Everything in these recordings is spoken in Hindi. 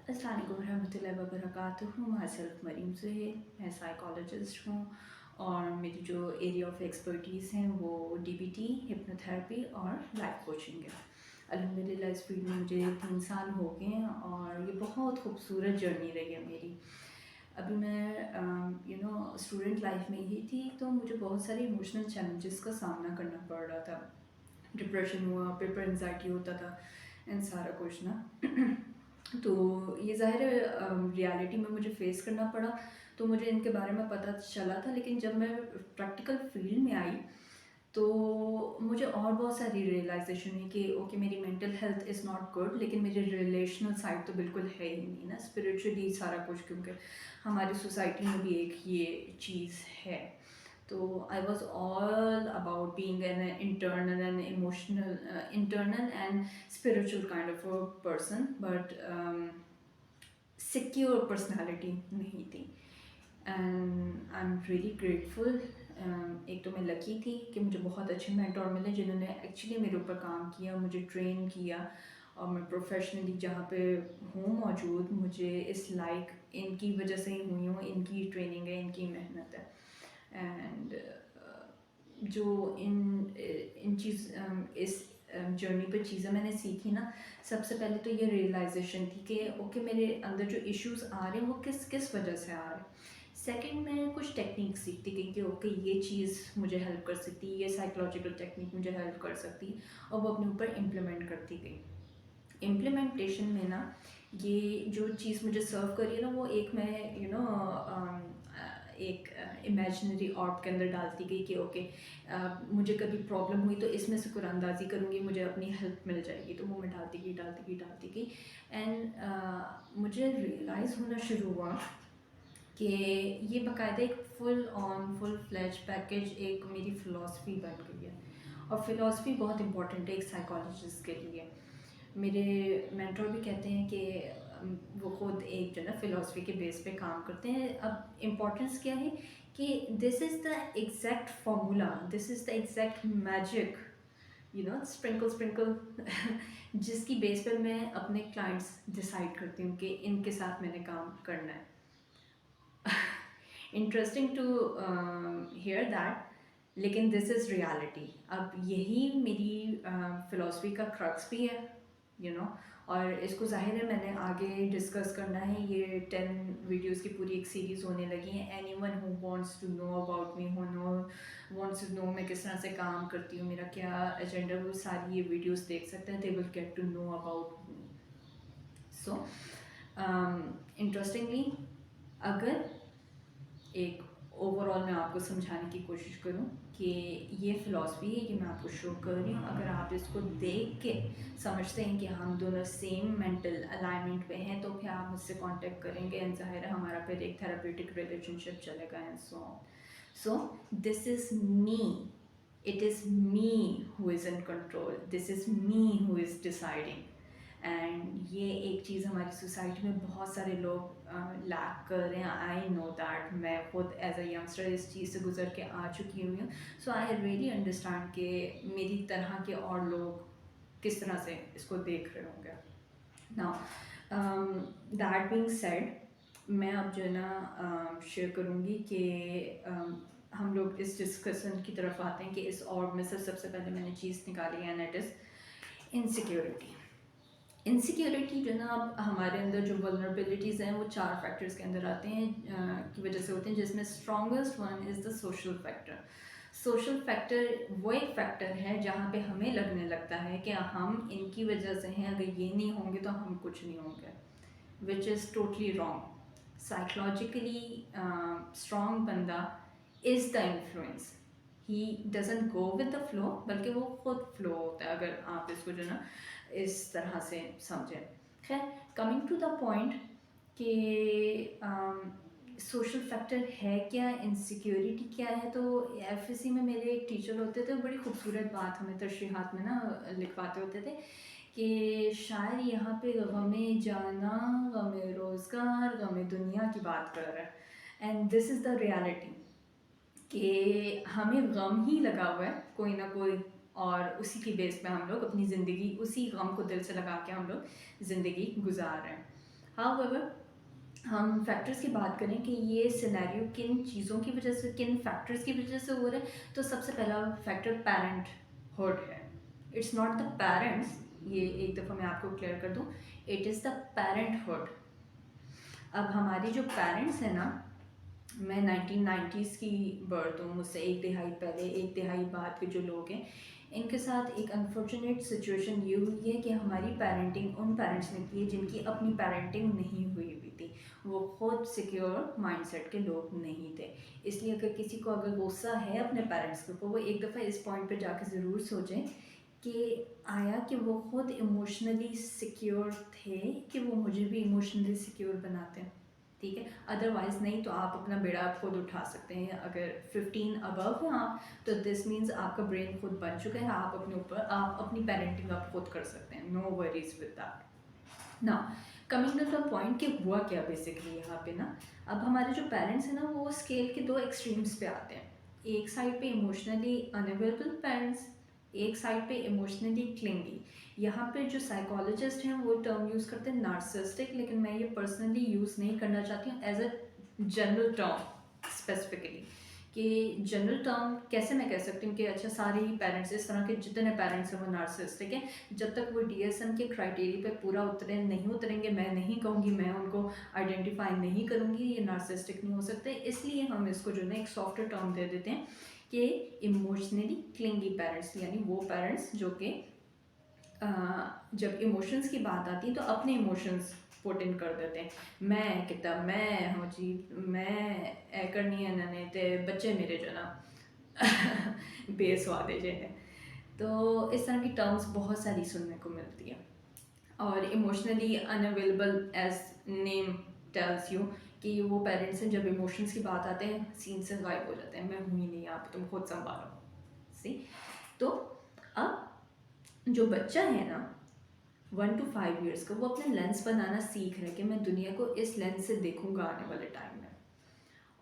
अस्सलाम वालेकुम रहमतुल्लाहि व बरकातुहू। माई सेल्फ मरीम सुहेल, मैं साइकोलॉजिस्ट हूँ और मेरी जो एरिया ऑफ एक्सपर्टीज़ हैं वो डीबीटी, हिप्नोथेरेपी और लाइफ कोचिंग है। अल्हम्दुलिल्लाह इस फील्ड में मुझे 3 साल हो गए हैं और ये बहुत खूबसूरत जर्नी रही है मेरी। अभी मैं स्टूडेंट लाइफ में ही थी, तो मुझे बहुत सारे इमोशनल चैलेंजेस का सामना करना पड़ रहा था। डिप्रेशन हुआ, पेपर एंजाइटी होता था एंड सारा कुछ ना तो ये ज़ाहिर है रियलिटी में मुझे फेस करना पड़ा, तो मुझे इनके बारे में पता चला था। लेकिन जब मैं प्रैक्टिकल फील्ड में आई तो मुझे और बहुत सारी रियलाइजेशन हुई कि ओके, मेरी mental health is not good, लेकिन मेरी रिलेशनल साइड तो बिल्कुल है ही नहीं ना, स्पिरिचुअली सारा कुछ, क्योंकि हमारी सोसाइटी में भी एक ये चीज़ है। तो I was all about being an internal and emotional internal and spiritual kind of a person, but secure personality नहीं थी। And I am really grateful. एक तो मैं लकी थी कि मुझे बहुत अच्छे मेंटोर मिले जिन्होंने एक्चुअली मेरे ऊपर काम किया, मुझे ट्रेन किया, और मैं प्रोफेशनली जहाँ पे हूँ मौजूद, मुझे इस लाइक इनकी वजह से ही हुई हूँ। इनकी ट्रेनिंग है, इनकी मेहनत है। एंड जो इन चीज़ इस जर्नी पे चीज़ें मैंने सीखी ना, सबसे पहले तो ये रियलाइजेशन थी कि ओके, मेरे अंदर जो इश्यूज आ रहे हैं वो किस किस वजह से आ रहे हैं। सेकंड, मैं कुछ टेक्निक सीखती गई कि ओके, ये चीज़ मुझे हेल्प कर सकती है, ये साइकोलॉजिकल टेक्निक मुझे हेल्प कर सकती है, और वो अपने ऊपर इम्प्लीमेंट करती गई। इम्प्लीमेंटेशन में ना, ये जो चीज़ मुझे सर्व करी है ना, वो एक मैं एक इमेजिनरी ऑर्ब के अंदर डालती गई कि ओके, मुझे कभी प्रॉब्लम हुई तो इसमें से कुरानंदाजी करूँगी, मुझे अपनी हेल्प मिल जाएगी। तो वो मैं डालती गई एंड मुझे रियलाइज़ होना शुरू हुआ कि ये बाकायदा एक फुल फ्लैश पैकेज एक मेरी फ़िलासफ़ी बन गई है। और फ़िलासफ़ी बहुत इंपॉर्टेंट है एक साइकोलॉजिस्ट के लिए। मेरे मेंटर भी कहते हैं कि वो खुद एक जो है ना फ़िलासफ़ी के बेस पे काम करते हैं। अब इम्पोर्टेंस क्या है कि this is the exact formula, this is the exact magic, sprinkle जिसकी बेस पर मैं अपने क्लाइंट्स डिसाइड करती हूँ कि इनके साथ मैंने काम करना है। इंटरेस्टिंग टू हियर दैट, लेकिन दिस इज़ रियलिटी। अब यही मेरी फ़िलासफ़ी का क्रक्स भी है, और इसको ज़ाहिर है मैंने आगे डिस्कस करना है। ये 10 वीडियोस की पूरी एक सीरीज़ होने लगी है। Anyone who wants to know about me, who wants to know मैं किस तरह से काम करती हूँ, मेरा क्या एजेंडा, वो सारी ये वीडियोस देख सकते हैं। They will get to know about me. So interestingly, अगर एक ओवरऑल मैं आपको समझाने की कोशिश करूं कि ये फ़िलासफ़ी है, ये मैं आपको शो कर रही हूँ, अगर आप इसको देख के समझते हैं कि हम दोनों सेम मेंटल अलाइनमेंट पे हैं, तो फिर आप मुझसे कांटेक्ट करेंगे एंड ज़ाहिर है हमारा फिर एक थेरेप्यूटिक रिलेशनशिप चलेगा and so on. So this is me, it is me who is in control, this is me who is deciding. And ये एक चीज़ हमारी सोसाइटी में बहुत सारे लोग लैक कर रहे हैं। आई नो दैट, मैं खुद एज अ यंगस्टर इस चीज़ से गुजर के आ चुकी हुई हूँ। सो आई रियली अंडरस्टैंड कि मेरी तरह के और लोग किस तरह से इसको देख रहे होंगे। नाउ दैट बीइंग सेड, मैं अब जो है ना शेयर करूँगी कि हम लोग इस डिस्कशन की तरफ आते हैं कि इस और में से सबसे पहले मैंने चीज़ निकाली है, and it is insecurity. Insecurity जो ना, अब हमारे अंदर जो वल्नरेबिलिटीज़ हैं वो 4 फैक्टर्स के अंदर आते हैं, की वजह से होते हैं, जिसमें strongest one is the social factor. Social factor वो एक फैक्टर है जहाँ पे हमें लगने लगता है कि हम इनकी वजह से हैं, अगर ये नहीं होंगे तो हम कुछ नहीं होंगे, which is totally wrong. Psychologically strong बंदा is the influence, he doesn't go with the flow, बल्कि वो खुद फ्लो होता है, अगर आप इसको जो ना इस तरह से समझें। खैर, कमिंग टू द पॉइंट कि सोशल फैक्टर है क्या, इनसिक्योरिटी क्या है, तो एफएससी में मेरे एक टीचर होते थे, बड़ी खूबसूरत बात हमें तशरीहात में ना लिखवाते होते थे कि शायर यहाँ पे गमे जाना, गमे रोज़गार, गमे दुनिया की बात कर रहा है। And this is the reality कि हमें गम ही लगा हुआ है कोई ना कोई, और उसी की बेस पे हम लोग अपनी ज़िंदगी, उसी गम को दिल से लगा के हम लोग ज़िंदगी गुजार रहे हैं। हाउएवर हम फैक्टर्स की बात करें कि ये सिनेरियो किन चीज़ों की वजह से, किन फैक्टर्स की वजह से हो रहा है, तो सबसे पहला फैक्टर पेरेंटहुड है। इट्स नॉट द पेरेंट्स, ये एक दफ़ा मैं आपको क्लियर कर दूं, इट इज़ द पेरेंटहुड। अब हमारी जो पेरेंट्स हैं ना, मैं 1990s की बर्थ हूँ, मुझसे एक दिहाई पहले एक दिहाई बाद के जो लोग हैं, इनके साथ एक अनफॉर्चुनेट सिचुएशन ये हुई है कि हमारी पेरेंटिंग उन पेरेंट्स ने की है जिनकी अपनी पेरेंटिंग नहीं हुई थी। वो खुद सिक्योर माइंडसेट के लोग नहीं थे। इसलिए अगर किसी को अगर गुस्सा है अपने पेरेंट्स के ऊपर, वो एक दफ़ा इस पॉइंट पे जाके ज़रूर सोचें कि आया कि वो खुद इमोशनली सिक्योर थे कि वो मुझे भी इमोशनली सिक्योर बनाते हैं। ठीक है, अदरवाइज़ नहीं तो आप अपना बेड़ा आप खुद उठा सकते हैं। अगर 15 अबव हैं आप, तो दिस मीन्स आपका ब्रेन खुद बन चुका है, आप अपने ऊपर आप अपनी पेरेंटिंग आप खुद कर सकते हैं। No worries with that. ना कमिंग टू द पॉइंट कि हुआ क्या बेसिकली यहाँ पे ना, अब हमारे जो पेरेंट्स हैं ना, वो स्केल के दो एक्सट्रीम्स पे आते हैं। एक साइड पे इमोशनली अनअवेलेबल पेरेंट्स, एक साइड पे इमोशनली क्लिंगी। यहाँ पे जो साइकोलॉजिस्ट हैं वो टर्म यूज़ करते हैं नार्सिसिस्टिक, लेकिन मैं ये पर्सनली यूज़ नहीं करना चाहती हूँ as a general term specifically. कि जनरल टर्म कैसे मैं कह सकती हूँ कि अच्छा सारे ही पेरेंट्स, इस तरह के जितने पेरेंट्स हैं वो नार्सिसिस्टिक हैं। जब तक वो DSM के क्राइटेरिया पे पूरा नहीं उतरेंगे, मैं नहीं कहूँगी, मैं उनको आइडेंटिफाई नहीं करूँगी ये नार्सिसिस्टिक नहीं हो सकते। इसलिए हम इसको जो है ना एक सॉफ्टवेयर टर्म दे देते हैं कि इमोशनली क्लिंगी पेरेंट्स, यानी वो पेरेंट्स जो कि जब इमोशंस की बात आती है तो अपने इमोशंस पुट इन कर देते हैं। मैं कितना मैं हाँ जी, मैं ए करनी है नने ते बच्चे मेरे जो ना बेसवादे जे हैं। तो इस तरह की टर्म्स बहुत सारी सुनने को मिलती है। और emotionally unavailable as name tells you कि वो पेरेंट्स हैं जब इमोशंस की बात आते हैं सीन से गायब हो जाते हैं, मैं हूँ ही नहीं यहाँ पे, तुम खुद संभालो। सी तो अब जो बच्चा है ना 1 to 5 ईयर्स का, वो अपने लेंस बनाना सीख रहे कि मैं दुनिया को इस लेंस से देखूंगा आने वाले टाइम में।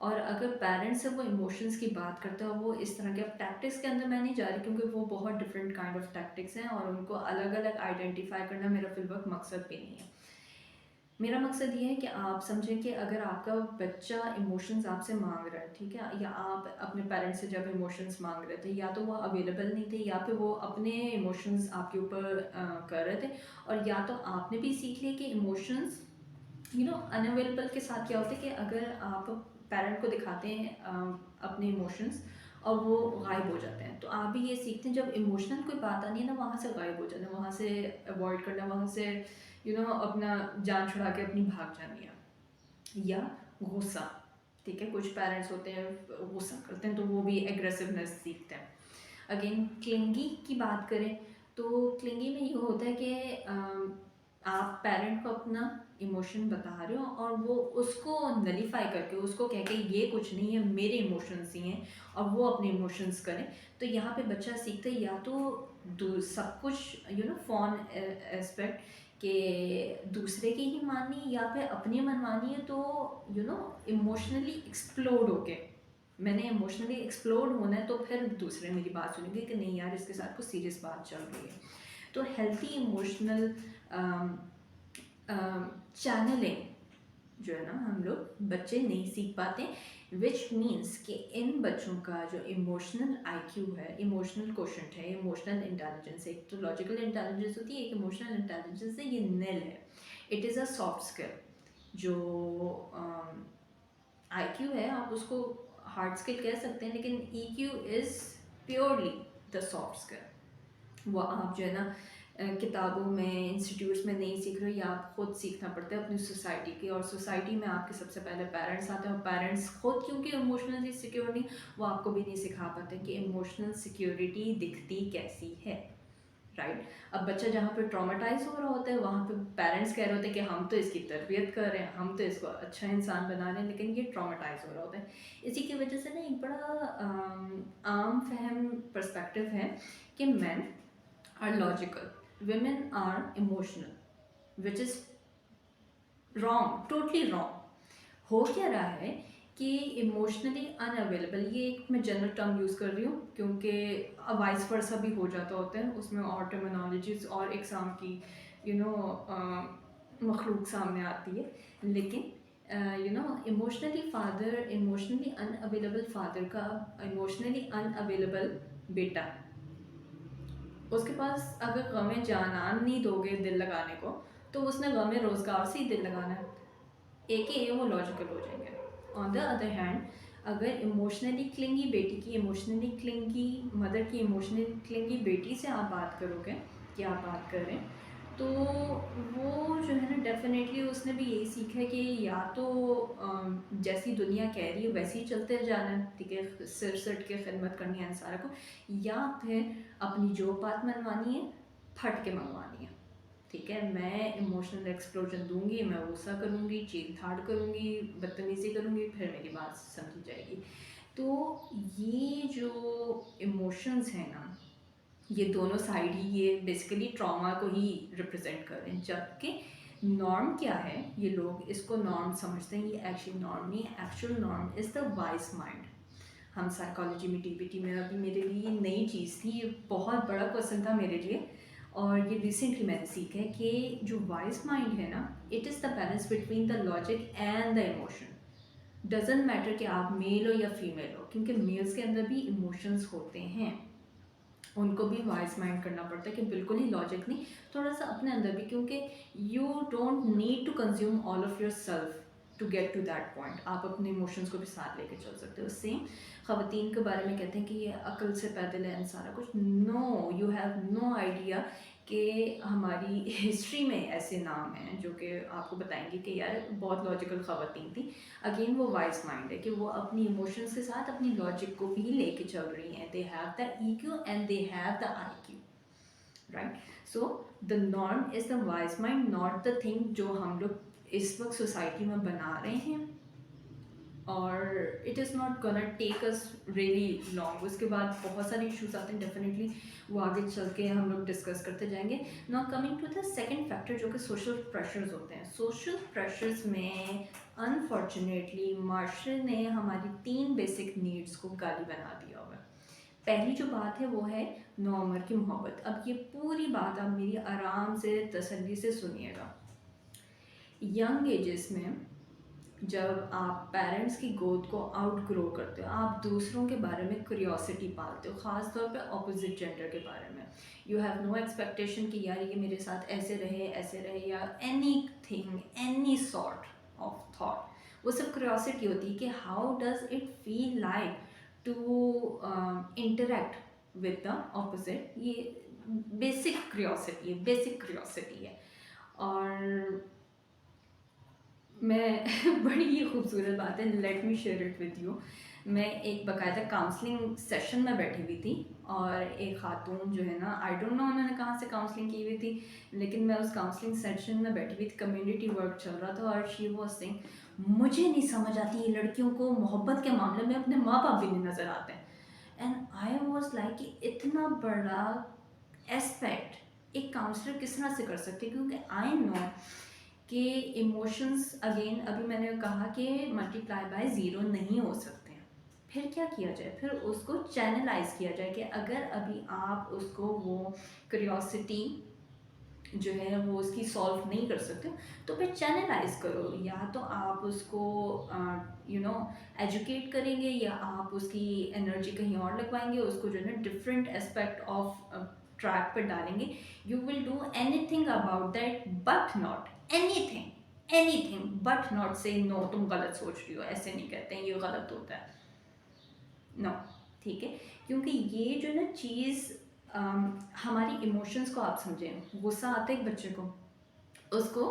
और अगर पेरेंट्स से वो इमोशंस की बात करते हैं और वो इस तरह के, अब टैक्टिक्स के अंदर मैं नहीं जा रही क्योंकि वो बहुत डिफरेंट काइंड ऑफ टैक्टिक्स हैं और उनको अलग अलग आइडेंटिफाई करना मेरा फिलवक्त मकसद भी नहीं है। मेरा मकसद ये है कि आप समझें कि अगर आपका बच्चा इमोशंस आपसे मांग रहा है, ठीक है, या आप अपने पेरेंट्स से जब इमोशंस मांग रहे थे, या तो वो अवेलेबल नहीं थे या फिर वो अपने इमोशंस आपके ऊपर कर रहे थे, और या तो आपने भी सीख लिया कि इमोशंस अनअवेलेबल के साथ क्या होता है कि अगर आप पेरेंट को दिखाते हैं अपने इमोशंस और वो गायब हो जाते हैं, तो आप भी ये सीखते हैं जब इमोशनल कोई बात आनी है ना, वहाँ से गायब हो जाना, वहाँ से अवॉइड करना, वहाँ से अपना जान छुड़ा के अपनी भाग जानी है। या गुस्सा, ठीक है, कुछ पेरेंट्स होते हैं गुस्सा करते हैं तो वो भी एग्रेसिवनेस सीखते हैं। अगेन क्लिंगी की बात करें तो क्लिंगी में ये होता है कि आप पेरेंट को अपना इमोशन बता रहे हो और वो उसको नलीफाई करके, उसको कह के ये कुछ नहीं है मेरे इमोशंस ही हैं, और वो अपने इमोशंस करें। तो यहाँ पे बच्चा सीखता है या तो सब कुछ फॉन एस्पेक्ट कि दूसरे की ही माननी या फिर अपनी मनमानी है, तो इमोशनली एक्सप्लोड होके, मैंने इमोशनली एक्सप्लोड होना है तो फिर दूसरे मेरी बात सुनेंगे कि नहीं यार इसके साथ कुछ सीरियस बात चल रही है। तो हेल्थी इमोशनल चैनलिंग जो है ना, हम लोग बच्चे नहीं सीख पाते, विच मीन्स कि इन बच्चों का जो इमोशनल IQ है, इमोशनल क्वोशंट है, इमोशनल इंटेलिजेंस है, एक तो लॉजिकल इंटेलिजेंस होती है, एक इमोशनल इंटेलिजेंस है, ये नील है। It is a soft skill. जो IQ है आप उसको हार्ड स्किल कह सकते हैं, लेकिन EQ is purely the soft skill. वो आप जो है ना किताबों में, इंस्टीट्यूट्स में नहीं सीख रहे, या आप खुद सीखना पड़ता है अपनी सोसाइटी की, और सोसाइटी में आपके सबसे पहले पेरेंट्स आते हैं, और पेरेंट्स खुद क्योंकि इमोशनली सिक्योर नहीं, वो आपको भी नहीं सिखा पाते कि इमोशनल सिक्योरिटी दिखती कैसी है। राइट। अब बच्चा जहाँ पे ट्रॉमेटाइज हो रहा होता है वहाँ पे पेरेंट्स कह रहे होते हैं कि हम तो इसकी तरबियत कर रहे हैं, हम तो इसको अच्छा इंसान बना रहे हैं, लेकिन ये ट्रॉमेटाइज हो रहा होता है। इसी की वजह से ना एक बड़ा आम फहम पर्सपेक्टिव है कि man are logical, women are emotional, which is wrong, totally wrong। हो क्या रहा है कि इमोशनली अनअवेलेबल, ये एक मैं जनरल टर्म यूज़ कर रही हूँ क्योंकि वाइस वर्सा भी हो जाता होता है, उसमें और टर्मिनोलॉजीज और एग्ज़ाम की मखलूक सामने आती है। लेकिन इमोशनली अनअवेलेबल फादर का इमोशनली अनअवेलेबल बेटा, उसके पास अगर गमे जानान नहीं दोगे दिल लगाने को, तो उसने गमे रोज़गार से ही दिल लगाना है। एक ही वो लॉजिकल हो जाएंगे। ऑन द अदर हैंड, अगर इमोशनली क्लिंगी बेटी की, इमोशनली क्लिंगी मदर की, इमोशनली क्लिंगी बेटी से आप बात करोगे कि आप बात कर रहे हैं, तो वो जो है ना डेफिनेटली उसने भी यही सीखा है कि या तो जैसी दुनिया कह रही है वैसे ही चलते जाना है, ठीक है, सिर सट के खिदमत करनी है सारा को, या फिर अपनी जो बात मनवानी है फट के मंगवानी है। ठीक है, मैं इमोशनल एक्सप्लोजन दूंगी, मैं गुस्सा करूंगी, चीख फाड़ करूंगी, बदतमीज़ी करूंगी, फिर मेरी बात समझी जाएगी। तो ये जो इमोशंस हैं ना, ये दोनों साइड ही ये बेसिकली ट्रॉमा को ही रिप्रेजेंट कर रहे हैं। जबकि नॉर्म क्या है, ये लोग इसको नॉर्म समझते हैं, ये एक्चुअली नॉर्म नहीं, actual norm is the wise mind. हम साइकोलॉजी में टीबीटी में, अभी मेरे लिए ये नई चीज़ थी, ये बहुत बड़ा क्वेश्चन था मेरे लिए, और ये रिसेंटली मैंने सीखा है कि जो वाइज माइंड है ना, it is the balance between the logic and the emotion. Doesn't matter कि आप मेल हो या फीमेल हो, क्योंकि मेल्स के अंदर भी इमोशंस होते हैं, उनको भी वाइज माइंड करना पड़ता है कि बिल्कुल ही लॉजिक नहीं, थोड़ा सा अपने अंदर भी, क्योंकि you don't need to consume all of yourself to get to that point. आप अपने इमोशंस को भी साथ लेके चल सकते हो। सेम ख़वातीन के बारे में कहते हैं कि ये अकल से पैदल है सारा कुछ। No, you have no idea कि हमारी हिस्ट्री में ऐसे नाम हैं जो कि आपको बताएंगे कि यार बहुत लॉजिकल ख़वातीन थी। अगेन वो वाइज माइंड है कि वो अपनी इमोशंस के साथ अपनी लॉजिक को भी लेके चल रही हैं। They have the EQ and they have the IQ, right. So the norm is the wise mind, not the thing जो हम लोग इस वक्त सोसाइटी में बना रहे हैं, और it is not gonna take us really long. उसके बाद बहुत सारे इश्यूज आते हैं, डेफिनेटली वो आगे चल के हम लोग डिस्कस करते जाएंगे। Now coming to the second factor, जो कि सोशल प्रेशर्स होते हैं। सोशल प्रेशर्स में अनफॉर्चुनेटली माशरे ने हमारी 3 बेसिक नीड्स को गाली बना दिया हुआ है। पहली जो बात है वो है नौमर की मोहब्बत। अब ये पूरी बात आप मेरी आराम से तसल्ली से सुनिएगा। यंग एजेस में जब आप पेरेंट्स की गोद को आउट ग्रो करते हो, आप दूसरों के बारे में क्यूरियोसिटी पालते हो, ख़ास तौर पे ऑपोजिट जेंडर के बारे में। यू हैव नो एक्सपेक्टेशन कि यार ये मेरे साथ ऐसे रहे या anything, any sort of thought. वो सब क्यूरियोसिटी होती है कि how does it feel like to interact with the opposite. ये बेसिक क्यूरियोसिटी है। और मैं बड़ी ही खूबसूरत बात है, let me share it with you. मैं एक बाकायदा काउंसलिंग सेशन में बैठी हुई थी, और एक खातून जो है ना, आई डोंट नो उन्होंने कहाँ से काउंसलिंग की हुई थी, लेकिन मैं उस काउंसलिंग सेशन में बैठी हुई थी, कम्युनिटी वर्क चल रहा था, और शी वाज सेइंग, मुझे नहीं समझ आती ये लड़कियों को मोहब्बत के मामले में अपने माँ बाप भी नहीं नज़र आते हैं। एंड आई वॉज लाइक कि इतना बड़ा एस्पेक्ट एक काउंसलर किस तरह से कर सकते, क्योंकि आई नो कि इमोशंस, अगेन अभी मैंने कहा कि मल्टीप्लाई बाय ज़ीरो नहीं हो सकते हैं। फिर क्या किया जाए, फिर उसको चैनलाइज किया जाए कि अगर अभी आप उसको वो क्यूरियोसिटी जो है वो उसकी सॉल्व नहीं कर सकते, तो फिर चैनलाइज करो। या तो आप उसको एजुकेट करेंगे, या आप उसकी एनर्जी कहीं और लगवाएंगे, उसको जो है ना डिफरेंट एस्पेक्ट ऑफ ट्रैक पर डालेंगे। You will do anything about that, but not anything but not से नो तुम गलत सोच रही हो, ऐसे नहीं कहते हैं, ये गलत होता है, नो, ठीक है। क्योंकि ये जो ना चीज़ हमारी इमोशंस को आप समझें, गुस्सा आता है एक बच्चे को, उसको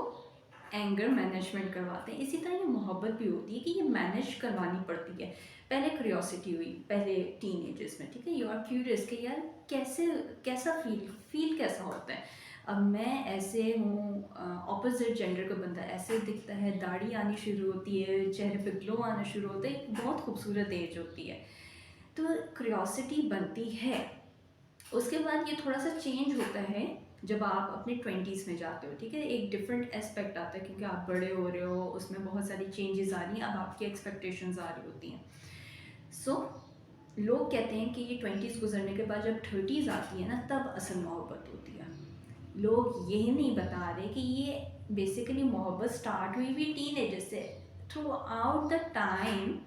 एंगर मैनेजमेंट करवाते हैं। इसी तरह ये मोहब्बत भी होती है कि ये मैनेज करवानी पड़ती है। पहले क्यूरियोसिटी हुई, पहले टीन एजेस में, ठीक है, यू आर क्यूरियस कि यार कैसा फील कैसा होता है। अब मैं ऐसे हूँ, ऑपोजिट जेंडर का बंदा ऐसे दिखता है, दाढ़ी आनी शुरू होती है, चेहरे पे ग्लो आना शुरू होता है, एक बहुत खूबसूरत एज होती है, तो क्यूरियोसिटी बनती है। उसके बाद ये थोड़ा सा चेंज होता है जब आप अपने 20s में जाते हो, ठीक है, एक डिफरेंट एस्पेक्ट आता है, क्योंकि आप बड़े हो रहे हो, उसमें बहुत सारी चेंजेस आ रही हैं, अब आपकी एक्सपेक्टेशंस आ रही होती हैं। सो लोग कहते हैं कि ये 20s गुजरने के बाद जब 30s आती है ना, तब असल मोहब्बत होती है। लोग ये नहीं बता रहे कि ये बेसिकली मोहब्बत स्टार्ट हुई भी टीनेजर से, थ्रू आउट द टाइम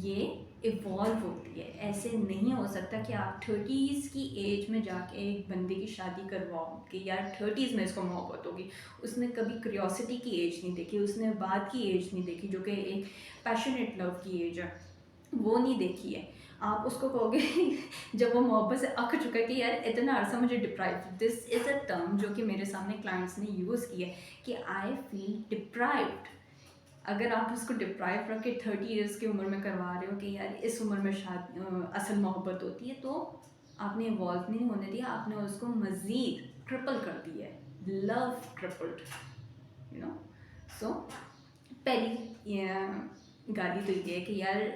ये इवॉल्व होती है। ऐसे नहीं हो सकता कि आप 30s की एज में जाके एक बंदे की शादी करवाओ कि यार 30s में इसको मोहब्बत होगी। उसने कभी क्यूरियोसिटी की एज नहीं देखी, उसने बात की एज नहीं देखी जो कि एक पैशनेट लव की एज है, वो नहीं देखी है। आप उसको कहोगे जब वो मोहब्बत से अक चुका है कि यार इतना अरसा मुझे deprive, this is a term जो कि मेरे सामने क्लाइंट्स ने यूज़ किया है कि आई फील डिप्राइव्ड। अगर आप उसको डिप्राइव रख के 30 ईयर्स की उम्र में करवा रहे हो कि यार इस उम्र में शादी असल मोहब्बत होती है, तो आपने इवॉल्व नहीं होने दिया, आपने उसको मज़ीद ट्रिपल कर दिया है, लव ट्रिपल्ड, यू नो। सो पहली गाली तो ये है कि यार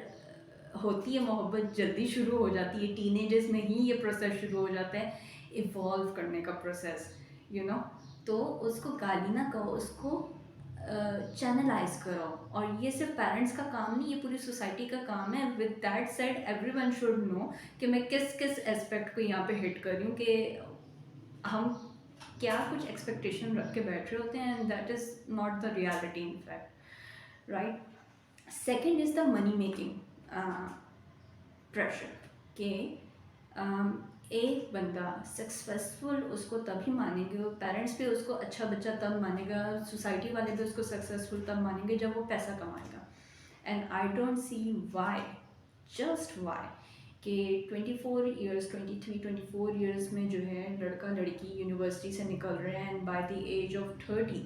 होती है मोहब्बत जल्दी शुरू हो जाती है, टीनेजर्स में ही ये प्रोसेस शुरू हो जाता है इवॉल्व करने का प्रोसेस, यू नो। तो उसको गाली ना कहो, उसको चैनलाइज करो। और ये सिर्फ पेरेंट्स का काम नहीं, ये पूरी सोसाइटी का काम है। With that said everyone should know कि मैं किस किस एस्पेक्ट को यहाँ पे हिट कर रही हूँ, कि हम क्या कुछ एक्सपेक्टेशन रख के बैठ रहे होते हैं, and that is not the reality in fact, right. Second is the money making pressure, कि एक बंदा सक्सेसफुल उसको तभी मानेंगे, पेरेंट्स भी उसको अच्छा बच्चा तब मानेगा, सोसाइटी वाले भी उसको सक्सेसफुल तब मानेंगे जब वो पैसा कमाएगा। And I don't see why, just why, कि 24 ईयर्स 23-24 ईयर्स में जो है लड़का लड़की यूनिवर्सिटी से निकल रहे हैं, and by the age of 30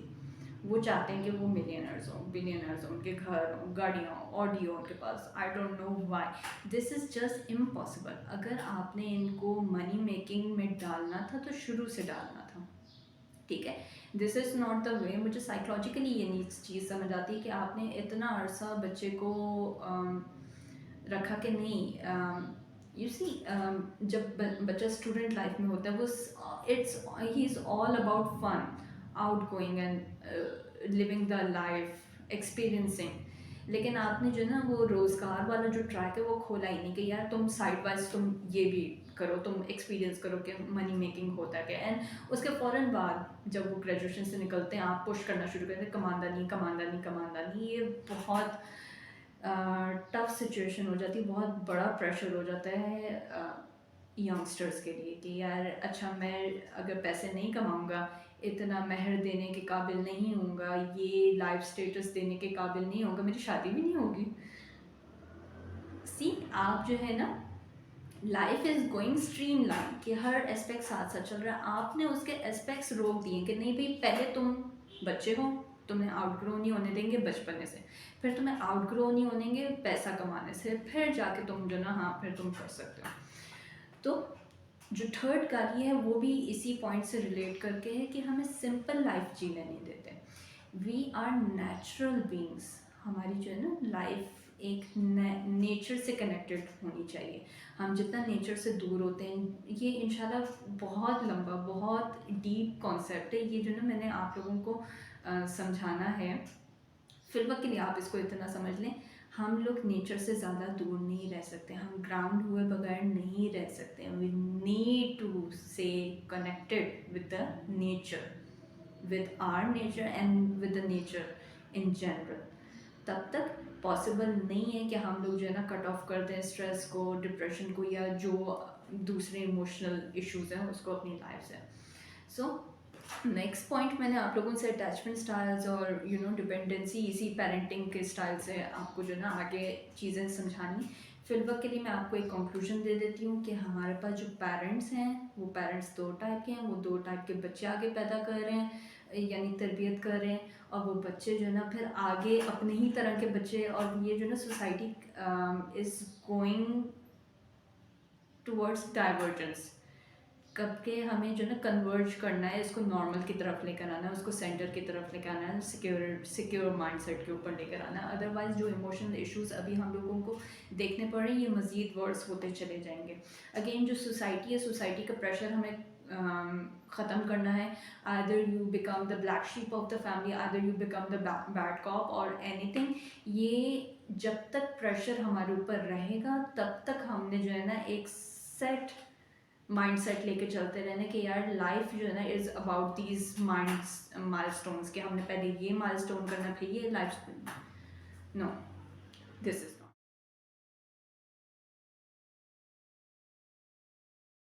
वो चाहते हैं कि वो मिलियनर्स हों, बिलियनर्स हों, उनके घर हों, गाड़ियाँ हों, ऑडी हो उनके पास। I don't know why, this is just impossible. अगर आपने इनको मनी मेकिंग में डालना था तो शुरू से डालना था, ठीक है। This is not the way. मुझे साइकोलॉजिकली ये नहीं चीज़ समझ आती कि आपने इतना अरसा बच्चे को रखा कि नहीं। यू सी, जब बच्चा स्टूडेंट लाइफ में होता है, वो it's he is all about fun, outgoing and living the life, experiencing. लेकिन आपने जो ना वो रोज़गार वाला जो ट्रैक है वो खोला ही नहीं कि यार तुम साइड वाइज तुम ये भी करो, तुम एक्सपीरियंस करो कि मनी मेकिंग होता है क्या। एंड उसके फ़ौरन बाद जब वो ग्रेजुएशन से निकलते हैं, आप पुश करना शुरू करते हैं कमांदानी कमांदानी कमांदानी। ये बहुत टफ सिचुएशन हो जाती है, बहुत बड़ा प्रेशर हो जाता है यंगस्टर्स के लिए कि यार अच्छा मैं अगर पैसे नहीं कमाऊँगा, इतना महर देने के काबिल नहीं होऊंगा, ये लाइफ स्टेटस देने के काबिल नहीं होगा, मेरी शादी भी नहीं होगी। सी, आप जो है ना, life is going stream line, कि हर एस्पेक्ट साथ साथ चल रहा है। आपने उसके एस्पेक्ट्स रोक दिए कि नहीं भाई, पहले तुम बच्चे हो, तुम्हें आउटग्रो नहीं होने देंगे बचपने से, फिर तुम्हें आउटग्रो नहीं होनेंगे पैसा कमाने से, फिर जाके तुम जो ना, हाँ फिर तुम कर सकते हो। तो जो थर्ड गाली है वो भी इसी पॉइंट से रिलेट करके है कि हमें सिंपल लाइफ जीने नहीं देते। वी आर नेचुरल बींग्स, हमारी जो है ना लाइफ एक नेचर से कनेक्टेड होनी चाहिए। हम जितना नेचर से दूर होते हैं, ये इंशाल्लाह बहुत लंबा बहुत डीप कॉन्सेप्ट है, ये जो ना मैंने आप लोगों को समझाना है। फिलहाल के लिए आप इसको इतना समझ लें, हम लोग नेचर से ज़्यादा दूर नहीं रह सकते, हम ग्राउंड हुए बगैर नहीं रह सकते। वी नीड टू से connected with the nature, with our nature and with the nature in general। तब तक पॉसिबल नहीं है कि हम लोग जो है ना कट ऑफ कर दें स्ट्रेस को, डिप्रेशन को, या जो दूसरे इमोशनल इश्यूज हैं उसको अपनी लाइफ से। सो नेक्स्ट पॉइंट, मैंने आप लोगों से अटैचमेंट स्टाइल्स और यू नो डिपेंडेंसी, इसी पेरेंटिंग के स्टाइल से आपको जो ना आगे चीज़ें समझानी। फिलहाल के लिए मैं आपको एक कंक्लूजन दे देती हूँ कि हमारे पास जो पेरेंट्स हैं वो पेरेंट्स दो टाइप के हैं, वो दो टाइप के बच्चे आगे पैदा कर रहे हैं, यानी तरबियत कर रहे हैं। और वो बच्चे जो है ना फिर आगे अपने ही तरह के बच्चे, और ये जो ना society is going towards divergence. कब के हमें जो ना कन्वर्ज करना है, इसको नॉर्मल की तरफ लेकर आना है, उसको सेंटर की तरफ लेकर आना है, सिक्योर माइंडसेट के ऊपर लेकर आना है। अदरवाइज जो इमोशनल इश्यूज अभी हम लोगों को देखने पड़ रहे हैं, ये मज़ीद वर्ड्स होते चले जाएंगे। अगेन जो सोसाइटी है, सोसाइटी का प्रेशर हमें ख़त्म करना है। Either you become the black sheep of the family, either you become the bad cop और एनीथिंग। ये जब तक प्रेशर हमारे ऊपर रहेगा तब तक हमने जो है ना एक सेट माइंडसेट लेके चलते रहने कि यार लाइफ जो है ना इज़ अबाउट दीज माइलस्टोन्स, कि हमने पहले ये माइलस्टोन करना फिर ये लाइफ, नो, दिस इज़